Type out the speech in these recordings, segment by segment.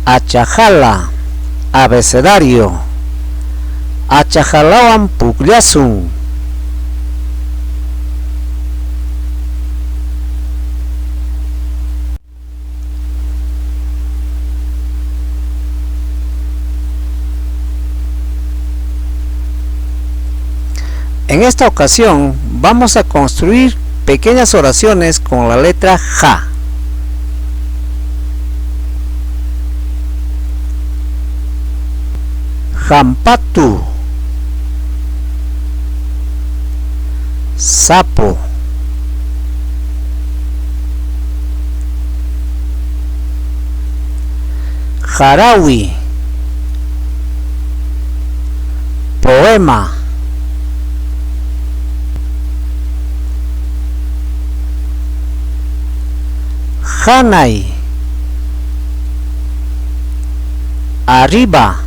Achajala, abecedario. Achajalawan pukllasun. En esta ocasión vamos a construir pequeñas oraciones con la letra Ja. Jampatu, sapo. Jarawi, poema. Hanay, arriba.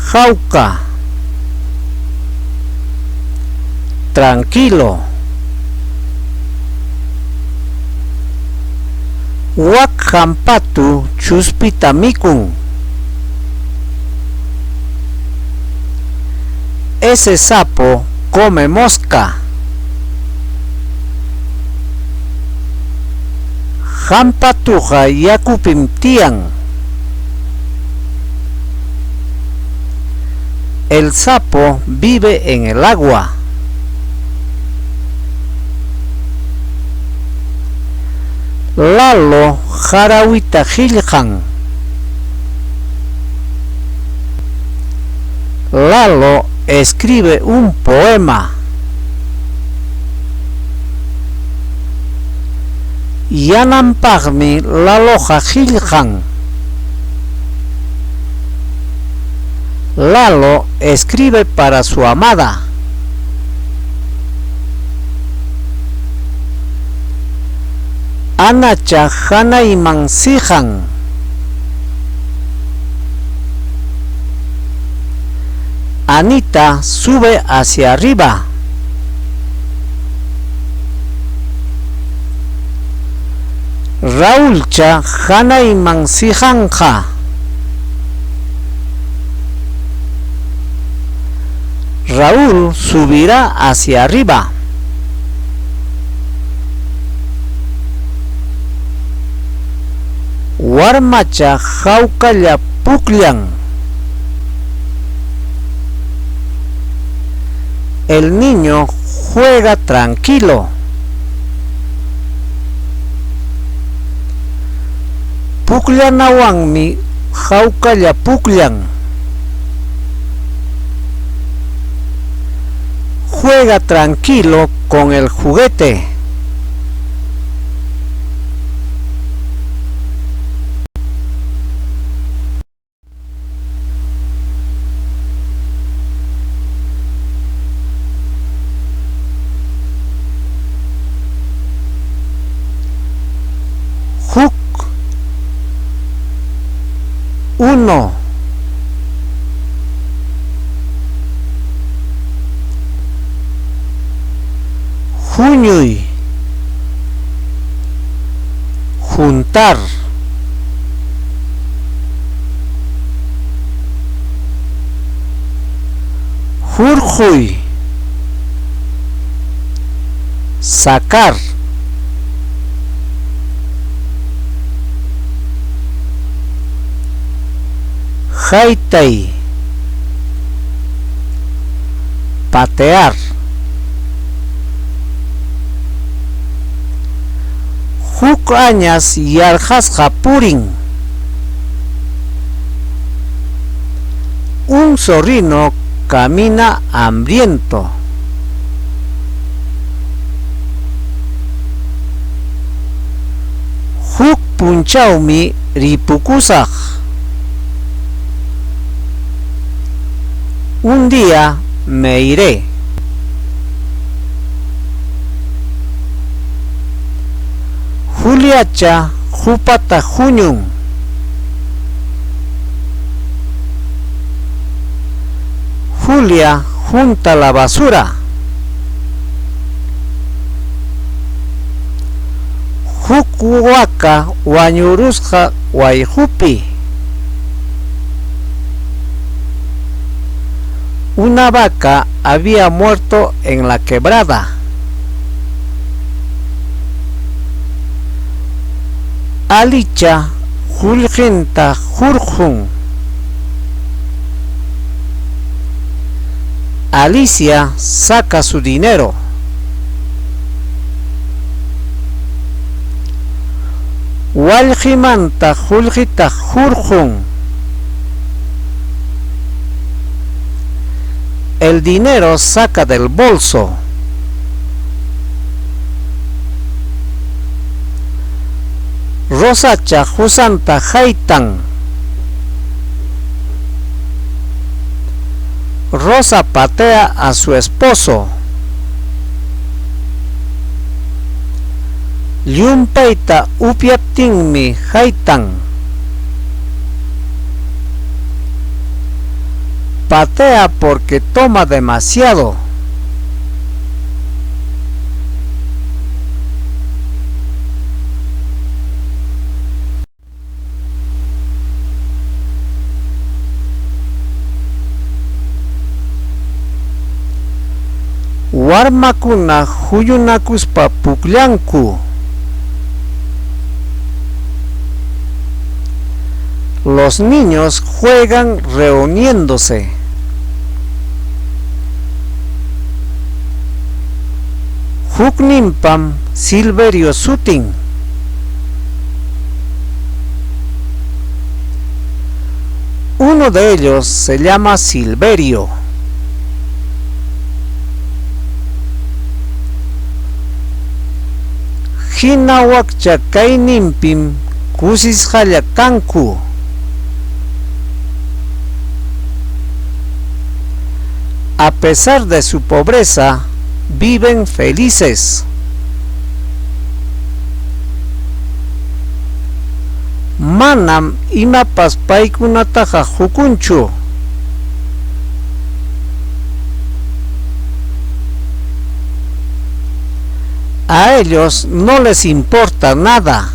Jauca, tranquilo. Wakhampatu chuspitamikun. Ese sapo come mosca. Hampatuja yakupimtian. El sapo vive en el agua. Lalo jarawitahiljan. Lalo escribe un poema. Yanampagmi Lalo jajiljan. Lalo escribe para su amada. Anacha hanaymansijan. Anita sube hacia arriba. Raulcha hanaymansijanja. Raúl subirá hacia arriba. Warmacha jaukalla puklian. El niño juega tranquilo. Puklianawanmi jaukalla puklian. Juega tranquilo con el juguete. Huk 1. Juñuy, juntar. Jurjuy, sacar. Jaitay, patear. Huk añas yarjasqa purin. Un zorrino camina hambriento. Huk punchawmi ripukusaq. Un día me iré. Juliacha jupata juñun. Julia junta la basura. huk waka wañurusqa wayqupi. Una vaca había muerto en la quebrada. Alicha Julgenta Jurjun. Alicia saca su dinero. Waljimanta Julgita Jurjun. El dinero saca del bolso. Rosacha Jusanta Jaitan. Rosa patea a su esposo. Yumpaita upiaptinmi Jaitan. Patea porque toma demasiado. Warmakuna huyunakuspa pukllanku. Los niños juegan reuniéndose. Huknimpam Silverio sutin. Uno de ellos se llama Silverio. Hinawakcha kayninpim kusisqalla kanku. A pesar de su pobreza, viven felices. Manam imapas paykunataqa hukunchu. A ellos no les importa nada.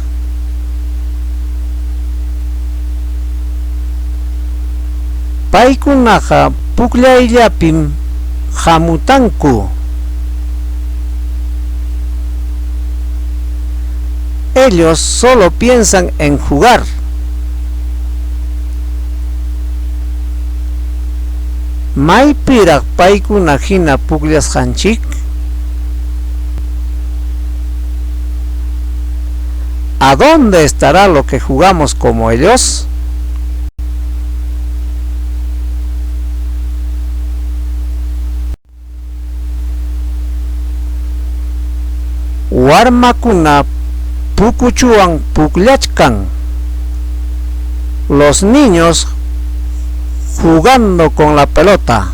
Paykunaqa pukllayllapim hamutanku. Ellos solo piensan en jugar. Maypiraq paykuna hina pukllasqanchik? ¿A dónde estará lo que jugamos como ellos? Warmakuna pukuchuan puklachkan. Los niños jugando con la pelota.